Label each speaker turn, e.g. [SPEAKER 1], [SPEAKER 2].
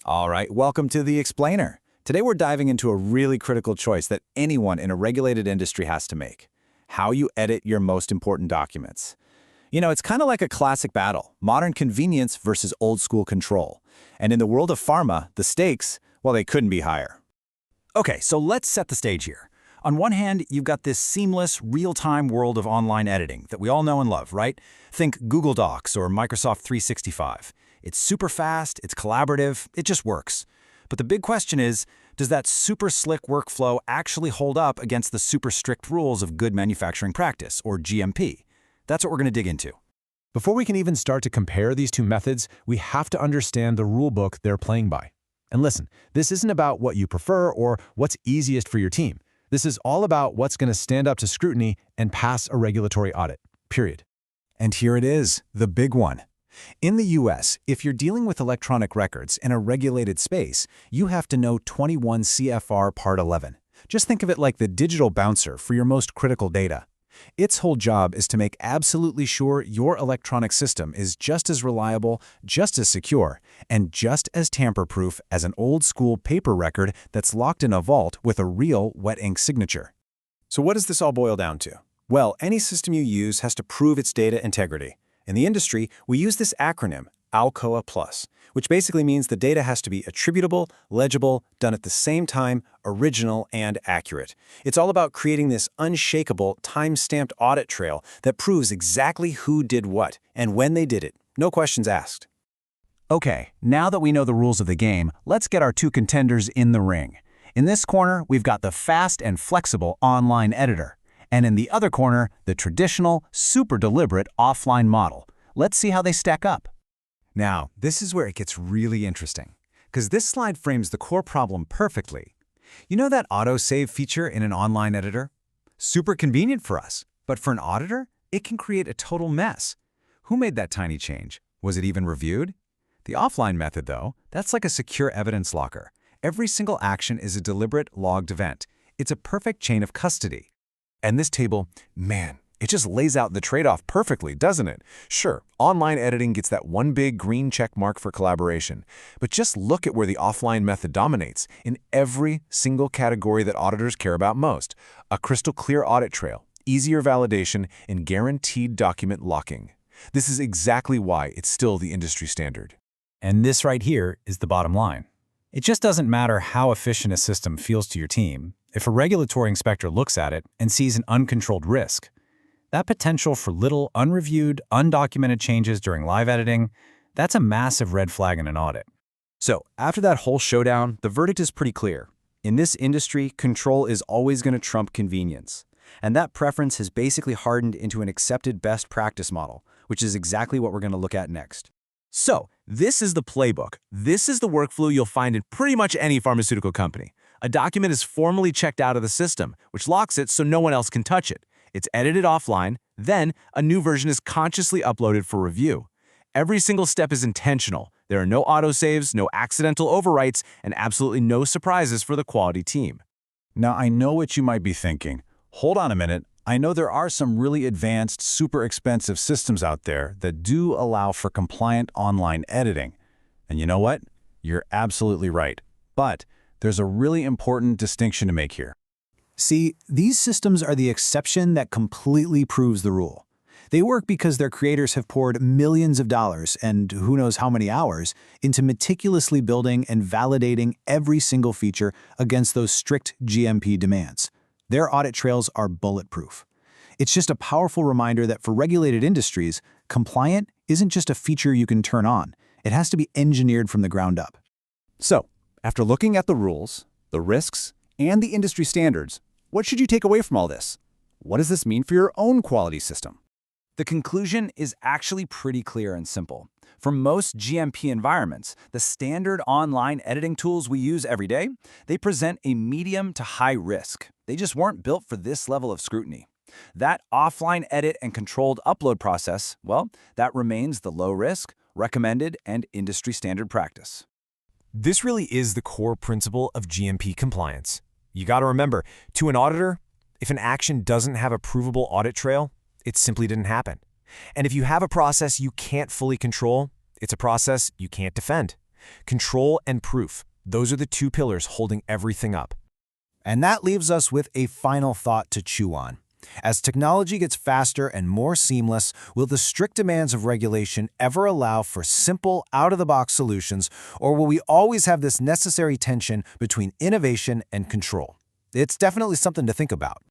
[SPEAKER 1] All right, welcome to The Explainer. Today we're diving into a really critical choice that anyone in a regulated industry has to make: how you edit your most important documents. It's kind of like a classic battle: modern convenience versus old school control. And in the world of pharma, the stakes, well, they couldn't be higher. Okay, so let's set the stage here. On one hand, you've got this seamless, real-time world of online editing that we all know and love, right? Think Google Docs or Microsoft 365. It's super fast, it's collaborative, it just works. But the big question is, does that super slick workflow actually hold up against the super strict rules of good manufacturing practice, or GMP? That's what we're going to dig into.
[SPEAKER 2] Before we can even start to compare these two methods, we have to understand the rulebook they're playing by. And listen, this isn't about what you prefer or what's easiest for your team. This is all about what's going to stand up to scrutiny and pass a regulatory audit, period.
[SPEAKER 1] And here it is, the big one. In the US, if you're dealing with electronic records in a regulated space, you have to know 21 CFR Part 11. Just think of it like the digital bouncer for your most critical data. Its whole job is to make absolutely sure your electronic system is just as reliable, just as secure, and just as tamper-proof as an old-school paper record that's locked in a vault with a real wet ink signature. So what does this all boil down to? Well, any system you use has to prove its data integrity. In the industry, we use this acronym, ALCOA Plus, which basically means the data has to be attributable, legible, done at the same time, original, and accurate. It's all about creating this unshakable, time-stamped audit trail that proves exactly who did what and when they did it. No questions asked. Okay, now that we know the rules of the game, let's get our two contenders in the ring. In this corner, we've got the fast and flexible online editor. And in the other corner, the traditional, super deliberate offline model. Let's see how they stack up. Now, this is where it gets really interesting, because this slide frames the core problem perfectly. You know that auto-save feature in an online editor? Super convenient for us, but for an auditor, it can create a total mess. Who made that tiny change? Was it even reviewed? The offline method, though, that's like a secure evidence locker. Every single action is a deliberate, logged event. It's a perfect chain of custody.
[SPEAKER 2] And this table, man, it just lays out the trade-off perfectly, doesn't it? Sure, online editing gets that one big green check mark for collaboration, but just look at where the offline method dominates in every single category that auditors care about most: a crystal clear audit trail, easier validation, and guaranteed document locking. This is exactly why it's still the industry standard.
[SPEAKER 1] And this right here is the bottom line. It just doesn't matter how efficient a system feels to your team. If a regulatory inspector looks at it and sees an uncontrolled risk, that potential for little, unreviewed, undocumented changes during live editing, that's a massive red flag in an audit. So, after that whole showdown, the verdict is pretty clear. In this industry, control is always going to trump convenience. And that preference has basically hardened into an accepted best practice model, which is exactly what we're going to look at next.
[SPEAKER 2] So, this is the playbook. This is the workflow you'll find in pretty much any pharmaceutical company. A document is formally checked out of the system, which locks it so no one else can touch it. It's edited offline, then a new version is consciously uploaded for review. Every single step is intentional. There are no autosaves, no accidental overwrites, and absolutely no surprises for the quality team.
[SPEAKER 1] Now, I know what you might be thinking. Hold on a minute. I know there are some really advanced, super expensive systems out there that do allow for compliant online editing. And you know what? You're absolutely right. But there's a really important distinction to make here. See, these systems are the exception that completely proves the rule. They work because their creators have poured millions of dollars, and who knows how many hours, into meticulously building and validating every single feature against those strict GMP demands. Their audit trails are bulletproof. It's just a powerful reminder that for regulated industries, compliant isn't just a feature you can turn on. It has to be engineered from the ground up. So, after looking at the rules, the risks, and the industry standards, what should you take away from all this? What does this mean for your own quality system? The conclusion is actually pretty clear and simple. For most GMP environments, the standard online editing tools we use every day, they present a medium to high risk. They just weren't built for this level of scrutiny. That offline edit and controlled upload process, well, that remains the low risk, recommended, and industry standard practice.
[SPEAKER 2] This really is the core principle of GMP compliance. You got to remember, to an auditor, if an action doesn't have a provable audit trail, it simply didn't happen. And if you have a process you can't fully control, it's a process you can't defend. Control and proof. Those are the two pillars holding everything up.
[SPEAKER 1] And that leaves us with a final thought to chew on. As technology gets faster and more seamless, will the strict demands of regulation ever allow for simple, out-of-the-box solutions, or will we always have this necessary tension between innovation and control? It's definitely something to think about.